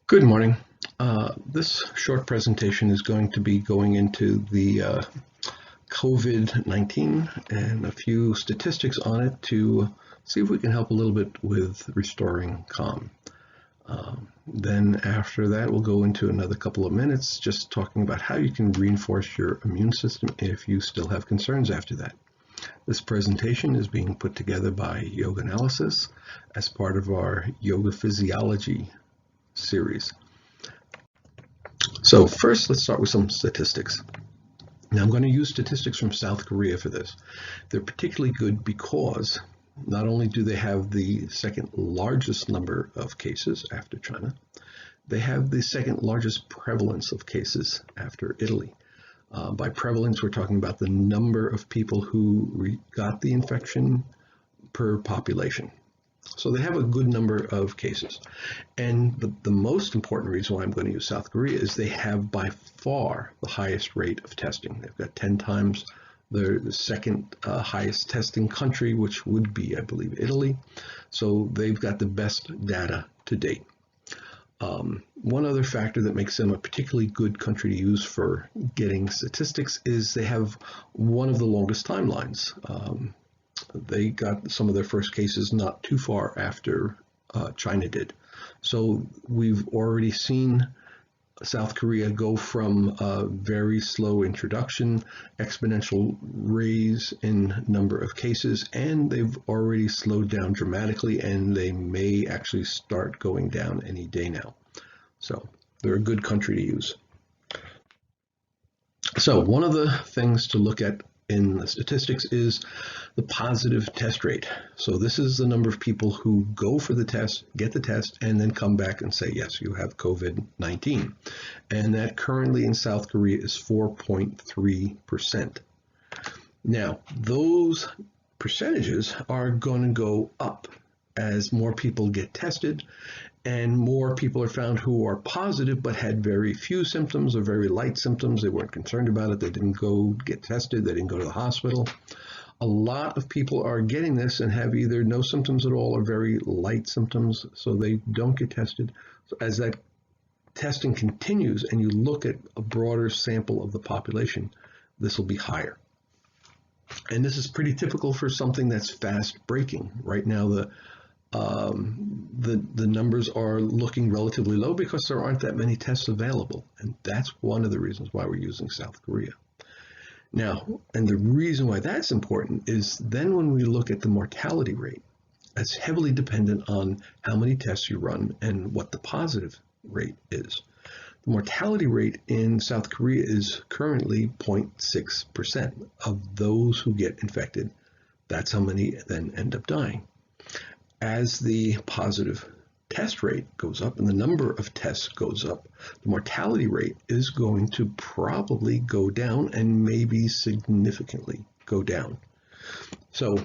Good morning. This short presentation is going to be going into the COVID-19 and a few statistics on it to see if we can help a little bit with restoring calm. Then after that, we'll go into another couple of minutes just talking about how you can reinforce your immune system if you still have concerns after that. This presentation is being put together by Yoga Analysis as part of our Yoga Physiology series. So first, let's start with some statistics. Now I'm going to use statistics from South Korea for this. They're particularly good because not only do they have the second largest number of cases after China, they have the second largest prevalence of cases after Italy. By prevalence, we're talking about the number of people who got the infection per population. So they have a good number of cases. And the most important reason why I'm going to use South Korea is they have by far the highest rate of testing. They've got 10 times the second highest testing country, which would be, I believe, Italy. So they've got the best data to date. One other factor that makes them a particularly good country to use for getting statistics is they have one of the longest timelines. They got some of their first cases not too far after China did. So we've already seen South Korea go from a very slow introduction, exponential raise in number of cases, and they've already slowed down dramatically, and they may actually start going down any day now. So they're a good country to use. So one of the things to look at in the statistics is the positive test rate. So this is the number of people who go for the test, get the test, and then come back and say, yes, you have COVID-19. And that currently in South Korea is 4.3%. Now, those percentages are going to go up as more people get tested and more people are found who are positive but had very few symptoms or very light symptoms. They weren't concerned about it. They didn't go get tested. They didn't go to the hospital. A lot of people are getting this and have either no symptoms at all or very light symptoms, so they don't get tested. So as that testing continues and you look at a broader sample of the population, this will be higher. And this is pretty typical for something that's fast breaking. Right now, the numbers are looking relatively low because there aren't that many tests available. And that's one of the reasons why we're using South Korea. Now, and the reason why that's important is then when we look at the mortality rate, it's heavily dependent on how many tests you run and what the positive rate is. The mortality rate in South Korea is currently 0.6% of those who get infected. That's how many then end up dying. As the positive test rate goes up and the number of tests goes up, the mortality rate is going to probably go down and maybe significantly go down. So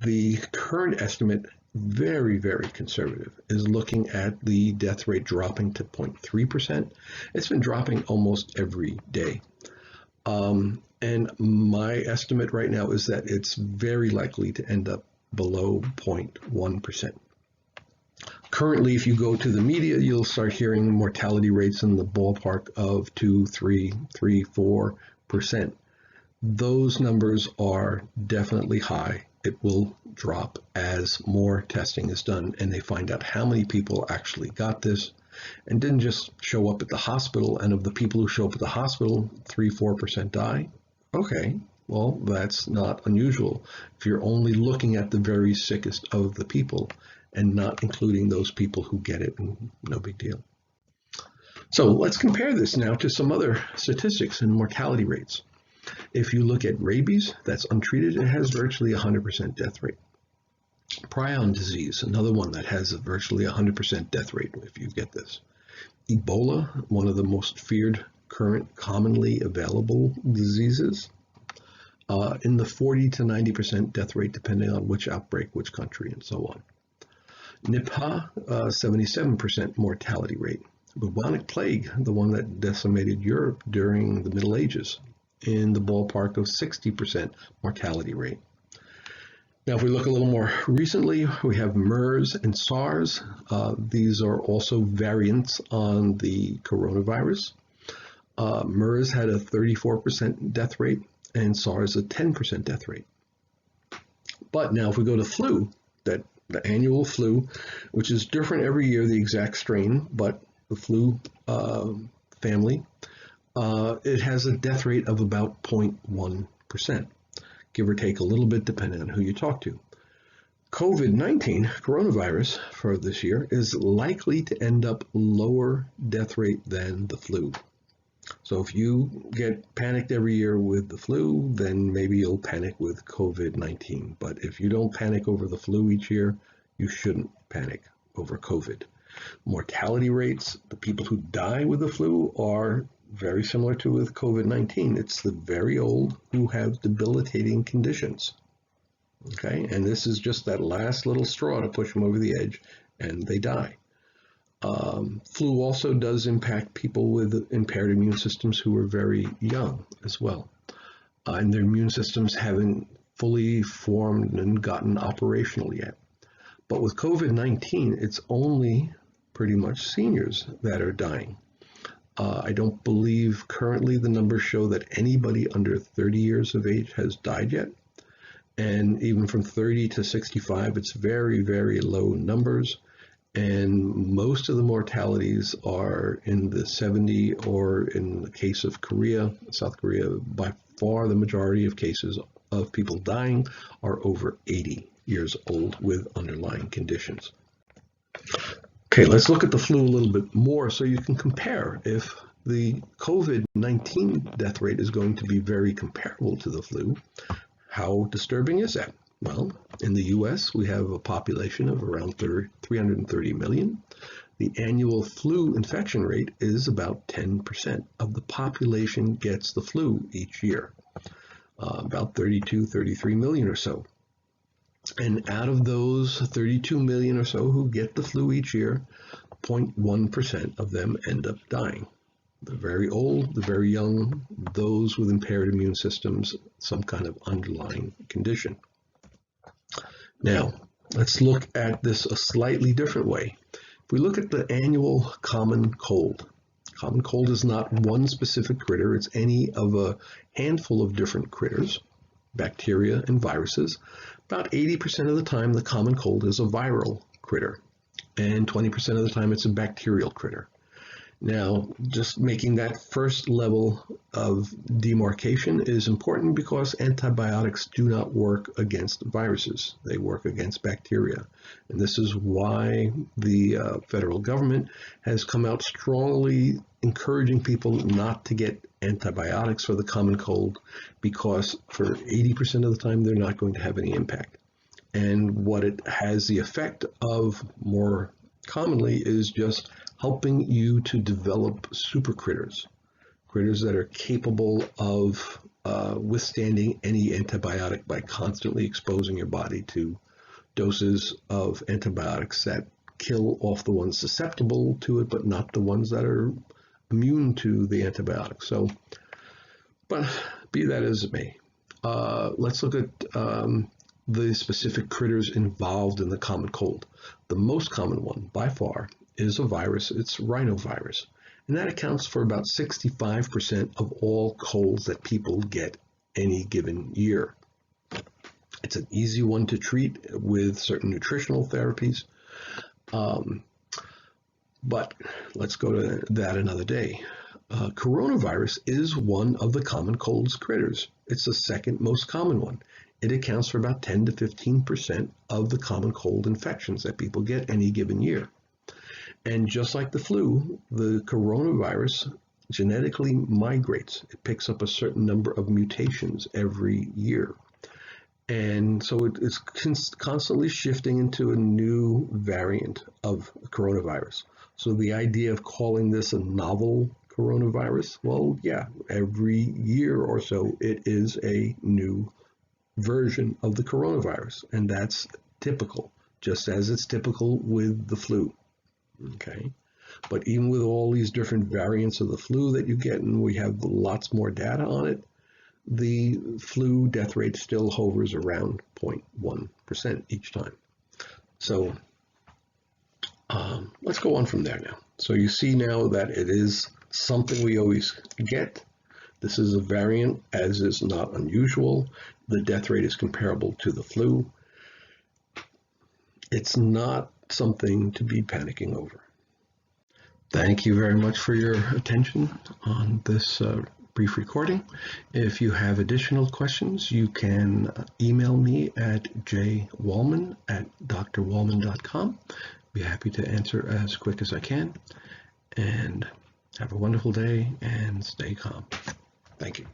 the current estimate, very, very conservative, is looking at the death rate dropping to 0.3%. It's been dropping almost every day. And my estimate right now is that it's very likely to end up below 0.1%. Currently, if you go to the media, you'll start hearing mortality rates in the ballpark of 2, 3, 4%. Those numbers are definitely high. It will drop as more testing is done and they find out how many people actually got this and didn't just show up at the hospital, and of the people who show up at the hospital, 3, 4% die. Okay, well, that's not unusual if you're only looking at the very sickest of the people and not including those people who get it, and no big deal. So let's compare this now to some other statistics and mortality rates. If you look at rabies, that's untreated, it has virtually 100% death rate. Prion disease, another one that has a virtually 100% death rate if you get this. Ebola, one of the most feared current commonly available diseases, in the 40 to 90% death rate depending on which outbreak, which country, and so on. Nipah, 77% mortality rate. Bubonic plague, the one that decimated Europe during the Middle Ages, in the ballpark of 60% mortality rate. Now, if we look a little more recently, we have MERS and SARS. These are also variants on the coronavirus. MERS had a 34% death rate and SARS a 10% death rate. But now if we go to flu, the annual flu, which is different every year, the exact strain, but the flu family, it has a death rate of about 0.1%, give or take a little bit depending on who you talk to. COVID-19, coronavirus, for this year is likely to end up lower death rate than the flu. So if you get panicked every year with the flu, then maybe you'll panic with COVID-19. But if you don't panic over the flu each year, you shouldn't panic over COVID. Mortality rates, the people who die with the flu are very similar to with COVID-19. It's the very old who have debilitating conditions. Okay, and this is just that last little straw to push them over the edge, and they die. Flu also does impact people with impaired immune systems who are very young as well. And their immune systems haven't fully formed and gotten operational yet. But with COVID-19, it's only pretty much seniors that are dying. I don't believe currently the numbers show that anybody under 30 years of age has died yet. And even from 30 to 65, it's very, very low numbers. And most of the mortalities are in the 70, or in the case of Korea, South Korea, by far the majority of cases of people dying are over 80 years old with underlying conditions. Okay, let's look at the flu a little bit more so you can compare if the COVID-19 death rate is going to be very comparable to the flu. How disturbing is that? Well, in the US, we have a population of around 330 million. The annual flu infection rate is about 10% of the population gets the flu each year, about 32, 33 million or so. And out of those 32 million or so who get the flu each year, 0.1% of them end up dying. The very old, the very young, those with impaired immune systems, some kind of underlying condition. Now, let's look at this a slightly different way. If we look at the annual common cold is not one specific critter, it's any of a handful of different critters, bacteria and viruses. About 80% of the time, the common cold is a viral critter, and 20% of the time it's a bacterial critter. Now, just making that first level of demarcation is important because antibiotics do not work against viruses. They work against bacteria. And this is why the federal government has come out strongly encouraging people not to get antibiotics for the common cold, because for 80% of the time, they're not going to have any impact. And what it has the effect of more commonly is just helping you to develop super critters that are capable of withstanding any antibiotic by constantly exposing your body to doses of antibiotics that kill off the ones susceptible to it, but not the ones that are immune to the antibiotic. So, but be that as it may, let's look at the specific critters involved in the common cold. The most common one, by far, is a virus. It's rhinovirus. And that accounts for about 65% of all colds that people get any given year. It's an easy one to treat with certain nutritional therapies. But let's go to that another day. Coronavirus is one of the common cold's critters. It's the second most common one. It accounts for about 10 to 15% of the common cold infections that people get any given year. And just like the flu, the coronavirus genetically migrates. It picks up a certain number of mutations every year. And so it's constantly shifting into a new variant of coronavirus. So the idea of calling this a novel coronavirus, well, yeah, every year or so, it is a new version of the coronavirus. And that's typical, just as it's typical with the flu. Okay. But even with all these different variants of the flu that you get, and we have lots more data on it, the flu death rate still hovers around 0.1% each time. So let's go on from there now. So you see now that it is something we always get. This is a variant, as is not unusual. The death rate is comparable to the flu. It's not something to be panicking over. Thank you very much for your attention on this brief recording. If you have additional questions, you can email me at jwallman@drwallman.com. Be happy to answer as quick as I can. And have a wonderful day and stay calm. Thank you.